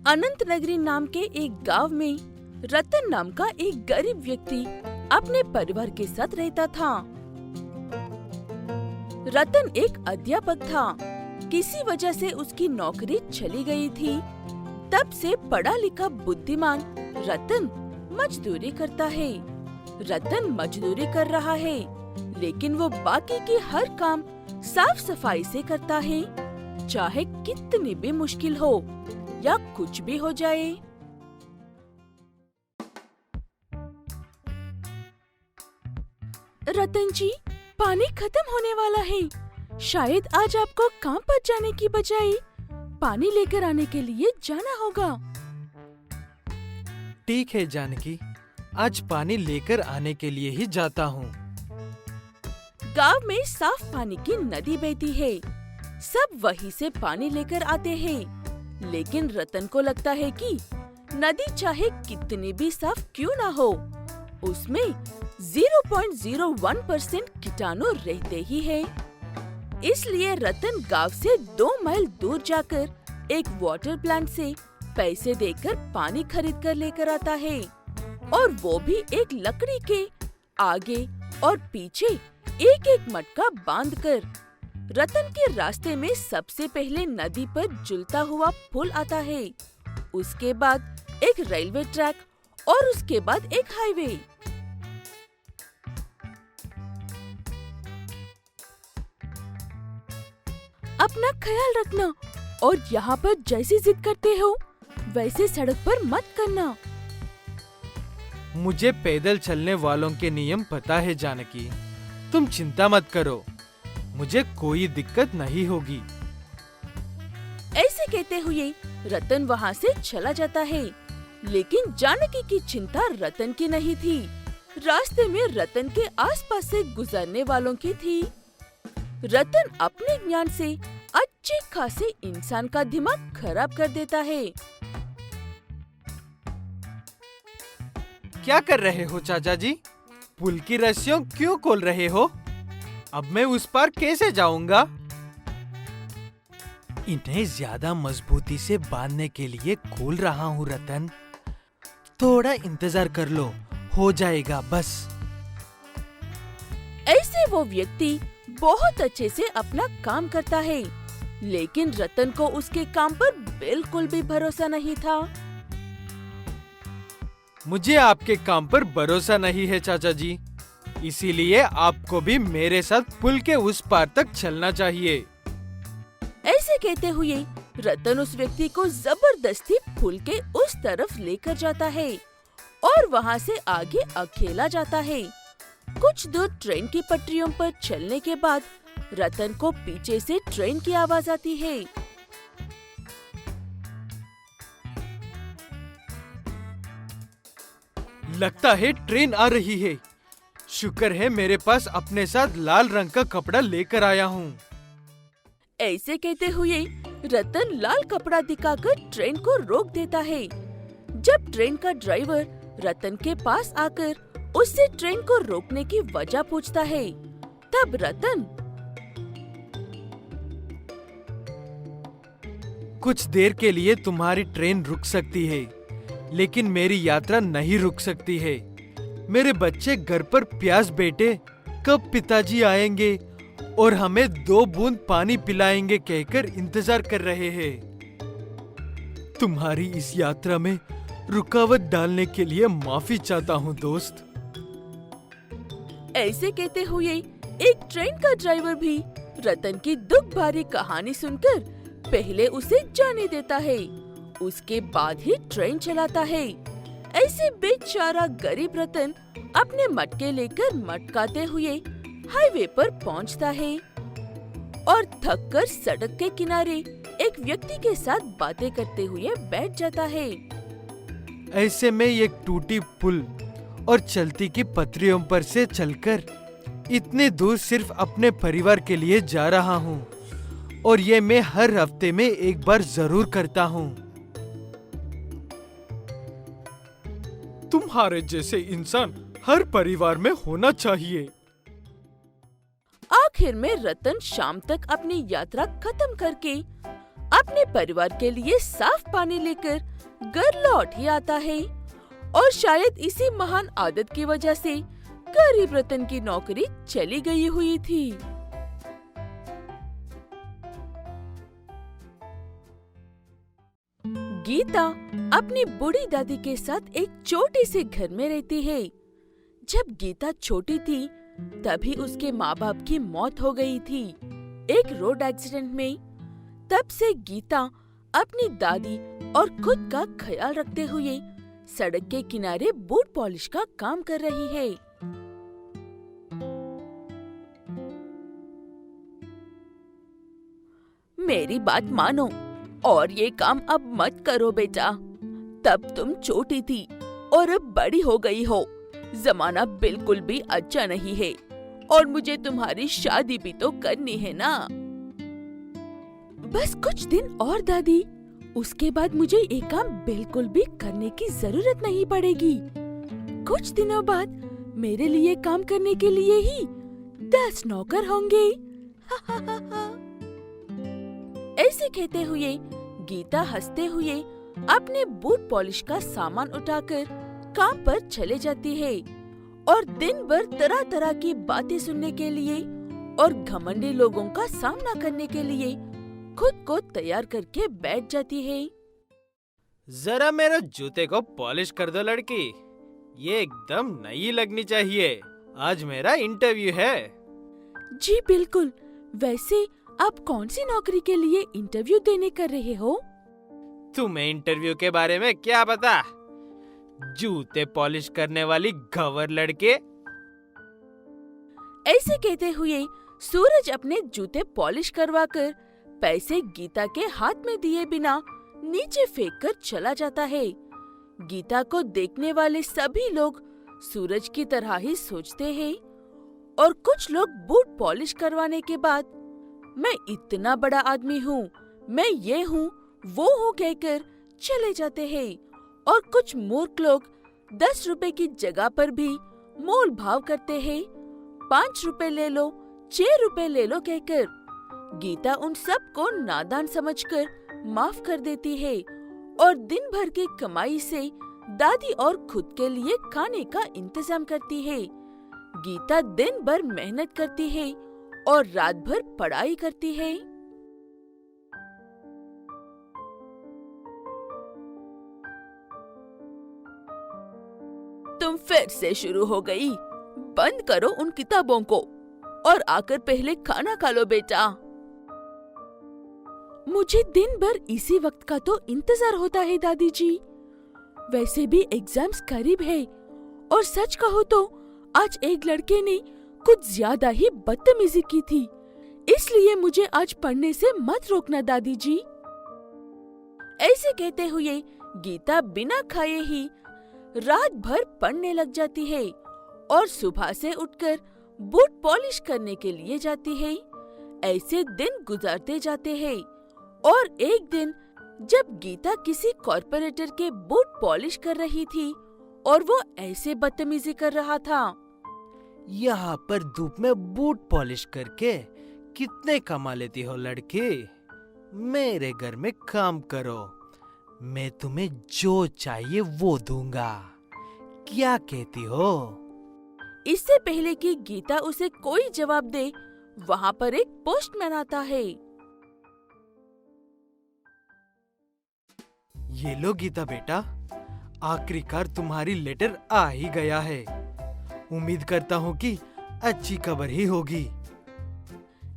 अनंत नगरी नाम के एक गांव में रतन नाम का एक गरीब व्यक्ति अपने परिवार के साथ रहता था। रतन एक अध्यापक था। किसी वजह से उसकी नौकरी चली गई थी। तब से पढ़ा लिखा बुद्धिमान रतन मजदूरी करता है। रतन मजदूरी कर रहा है, लेकिन वो बाकी के हर काम साफ सफाई से करता है, चाहे कितनी भी मुश्किल हो या कुछ भी हो जाए। रतन जी, पानी खत्म होने वाला है। शायद आज आपको काम पर जाने की बजाय पानी लेकर आने के लिए जाना होगा। ठीक है जानकी, आज पानी लेकर आने के लिए ही जाता हूँ। गांव में साफ पानी की नदी बहती है। सब वहीं से पानी लेकर आते हैं, लेकिन रतन को लगता है कि नदी चाहे कितनी भी साफ क्यों ना हो, उसमें 0.01% कीटाणु रहते ही है। इसलिए रतन गांव से 2 मील दूर जाकर एक वाटर प्लांट से पैसे देकर पानी खरीद कर लेकर आता है, और वो भी एक लकड़ी के आगे और पीछे एक एक मटका बांधकर। रतन के रास्ते में सबसे पहले नदी पर झूलता हुआ पुल आता है, उसके बाद एक रेलवे ट्रैक और उसके बाद एक हाईवे। अपना ख्याल रखना और यहाँ पर जैसी जिद करते हो वैसे सड़क पर मत करना। मुझे पैदल चलने वालों के नियम पता है जानकी, तुम चिंता मत करो, मुझे कोई दिक्कत नहीं होगी। ऐसे कहते हुए रतन वहाँ से चला जाता है, लेकिन जानकी की चिंता रतन की नहीं थी, रास्ते में रतन के आसपास से गुजरने वालों की थी। रतन अपने ज्ञान से अच्छे खासे इंसान का दिमाग खराब कर देता है। क्या कर रहे हो चाचा जी? पुल की रस्सियों क्यों खोल रहे हो? अब मैं उस पार कैसे जाऊंगा? इन्हें ज्यादा मजबूती से बांधने के लिए खोल रहा हूँ रतन। थोड़ा इंतजार कर लो, हो जाएगा बस। ऐसे वो व्यक्ति बहुत अच्छे से अपना काम करता है, लेकिन रतन को उसके काम पर बिल्कुल भी भरोसा नहीं था। मुझे आपके काम पर भरोसा नहीं है चाचा जी, इसीलिए आपको भी मेरे साथ पुल के उस पार तक चलना चाहिए। ऐसे कहते हुए रतन उस व्यक्ति को जबरदस्ती पुल के उस तरफ लेकर जाता है और वहाँ से आगे अकेला जाता है। कुछ दूर ट्रेन की पटरियों पर चलने के बाद रतन को पीछे से ट्रेन की आवाज आती है। लगता है ट्रेन आ रही है। शुक्र है मेरे पास अपने साथ लाल रंग का कपड़ा लेकर आया हूँ। ऐसे कहते हुए रतन लाल कपड़ा दिखाकर ट्रेन को रोक देता है। जब ट्रेन का ड्राइवर रतन के पास आकर उससे ट्रेन को रोकने की वजह पूछता है, तब रतन कुछ देर के लिए तुम्हारी ट्रेन रुक सकती है, लेकिन मेरी यात्रा नहीं रुक सकती है। मेरे बच्चे घर पर प्यास बैठे कब पिताजी आएंगे और हमें 2 बूंद पानी पिलाएंगे कहकर इंतजार कर रहे हैं। तुम्हारी इस यात्रा में रुकावट डालने के लिए माफी चाहता हूँ दोस्त। ऐसे कहते हुए एक ट्रेन का ड्राइवर भी रतन की दुख भरी कहानी सुनकर पहले उसे जाने देता है, उसके बाद ही ट्रेन चलाता है। ऐसे बेचारा गरीब रतन अपने मटके लेकर मटकाते हुए हाईवे पर पहुंचता है और थककर सड़क के किनारे एक व्यक्ति के साथ बातें करते हुए बैठ जाता है। ऐसे में एक टूटी पुल और चलती की पटरियों पर से चलकर इतने दूर सिर्फ अपने परिवार के लिए जा रहा हूँ, और ये मैं हर हफ्ते में एक बार जरूर करता हूँ। तुम्हारे जैसे इंसान हर परिवार में होना चाहिए। आखिर में रतन शाम तक अपनी यात्रा खत्म करके अपने परिवार के लिए साफ पानी लेकर घर लौट ही आता है और शायद इसी महान आदत की वजह से गरीब रतन की नौकरी चली गई हुई थी। गीता अपनी बूढ़ी दादी के साथ एक छोटे से घर में रहती है। जब गीता छोटी थी तभी उसके माँ बाप की मौत हो गई थी एक रोड एक्सीडेंट में। तब से गीता अपनी दादी और खुद का ख्याल रखते हुए सड़क के किनारे बूट पॉलिश का काम कर रही है। मेरी बात मानो और ये काम अब मत करो बेटा। तब तुम छोटी थी और अब बड़ी हो गई हो। जमाना बिल्कुल भी अच्छा नहीं है और मुझे तुम्हारी शादी भी तो करनी है ना। बस कुछ दिन और दादी, उसके बाद मुझे ये काम बिल्कुल भी करने की जरूरत नहीं पड़ेगी। कुछ दिनों बाद मेरे लिए काम करने के लिए ही 10 नौकर होंगे। ऐसे कहते हुए गीता हंसते हुए अपने बूट पॉलिश का सामान उठाकर काम पर चले जाती है और दिन भर तरह तरह की बातें सुनने के लिए और घमंडी लोगों का सामना करने के लिए खुद को तैयार करके बैठ जाती है। जरा मेरे जूते को पॉलिश कर दो लड़की, ये एकदम नई लगनी चाहिए। आज मेरा इंटरव्यू है। जी बिल्कुल। वैसे आप कौन सी नौकरी के लिए इंटरव्यू देने कर रहे हो? तुम्हें इंटरव्यू के बारे में क्या पता? जूते पॉलिश करने वाली गंवर लड़के। ऐसे कहते हुए सूरज अपने जूते पॉलिश करवाकर पैसे गीता के हाथ में दिए बिना नीचे फेंक कर चला जाता है। गीता को देखने वाले सभी लोग सूरज की तरह ही सोचते हैं और कुछ लोग बूट पॉलिश करवाने के बाद मैं इतना बड़ा आदमी हूँ, मैं ये हूँ, वो हूँ कहकर चले जाते हैं। और कुछ मूर्ख लोग 10 रुपए की जगह पर भी मोल भाव करते हैं। 5 रुपए ले लो, 6 रुपए ले लो कहकर। गीता उन सब को नादान समझकर माफ कर देती है और दिन भर की कमाई से दादी और खुद के लिए खाने का इंतजाम करती है। गीता दिन भर मेहनत करती है और रात भर पढ़ाई करती है। तुम फिर से शुरू हो गई। बंद करो उन किताबों को और आकर पहले खाना खा लो बेटा। मुझे दिन भर इसी वक्त का तो इंतजार होता है दादी जी। वैसे भी एग्जाम्स करीब है और सच कहो तो आज एक लड़के ने कुछ ज्यादा ही बदतमीजी की थी, इसलिए मुझे आज पढ़ने से मत रोकना दादी जी। ऐसे कहते हुए गीता बिना खाए ही रात भर पढ़ने लग जाती है और सुबह से उठकर बूट पॉलिश करने के लिए जाती है। ऐसे दिन गुजारते जाते हैं और एक दिन जब गीता किसी कॉर्पोरेटर के बूट पॉलिश कर रही थी और वो ऐसे बदतमीजी कर रहा था। यहाँ पर धूप में बूट पॉलिश करके कितने कमा लेती हो लड़की? मेरे घर में काम करो, मैं तुम्हें जो चाहिए वो दूंगा। क्या कहती हो? इससे पहले कि गीता उसे कोई जवाब दे, वहाँ पर एक पोस्टमैन आता है। ये लो गीता बेटा, आखिरकार तुम्हारी लेटर आ ही गया है। उम्मीद करता हूँ कि अच्छी खबर ही होगी।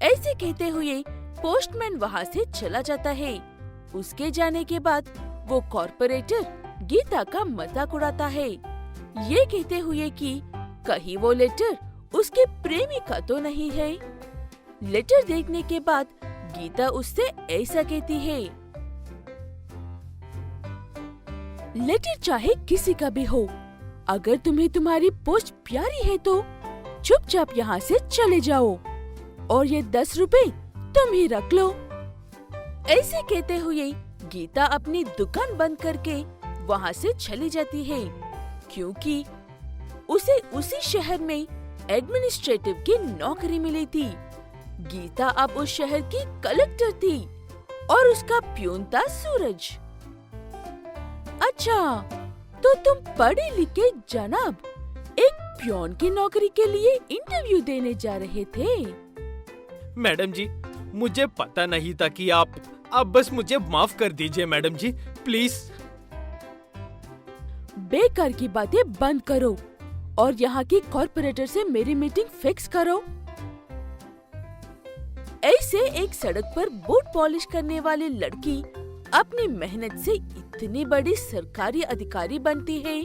ऐसे कहते हुए पोस्टमैन वहाँ से चला जाता है। उसके जाने के बाद वो कॉर्पोरेटर गीता का मजाक उड़ाता है, ये कहते हुए कि कहीं वो लेटर उसके प्रेमी का तो नहीं है। लेटर देखने के बाद गीता उससे ऐसा कहती है, लेटर चाहे किसी का भी हो, अगर तुम्हें तुम्हारी पोस्ट प्यारी है तो चुपचाप यहाँ से चले जाओ और ये 10 रुपए तुम ही रख लो। ऐसे कहते हुए गीता अपनी दुकान बंद करके वहाँ से चली जाती है, क्योंकि उसे उसी शहर में एडमिनिस्ट्रेटिव की नौकरी मिली थी। गीता अब उस शहर की कलेक्टर थी और उसका प्यून था सूरज। अच्छा, तो तुम पढ़े लिखे जनाब एक प्यून की नौकरी के लिए इंटरव्यू देने जा रहे थे? मैडम जी, मुझे पता नहीं था कि आप बस मुझे माफ कर दीजिए मैडम जी, प्लीज। बेकार की बातें बंद करो और यहाँ की कॉर्पोरेटर से मेरी मीटिंग फिक्स करो। ऐसे एक सड़क पर बूट पॉलिश करने वाली लड़की अपनी मेहनत से इतनी बड़ी सरकारी अधिकारी बनती है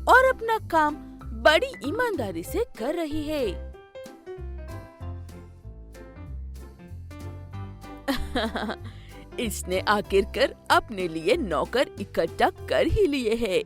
और अपना काम बड़ी ईमानदारी से कर रही है। इसने आखिरकार अपने लिए नौकर इकट्ठा कर ही लिए हैं।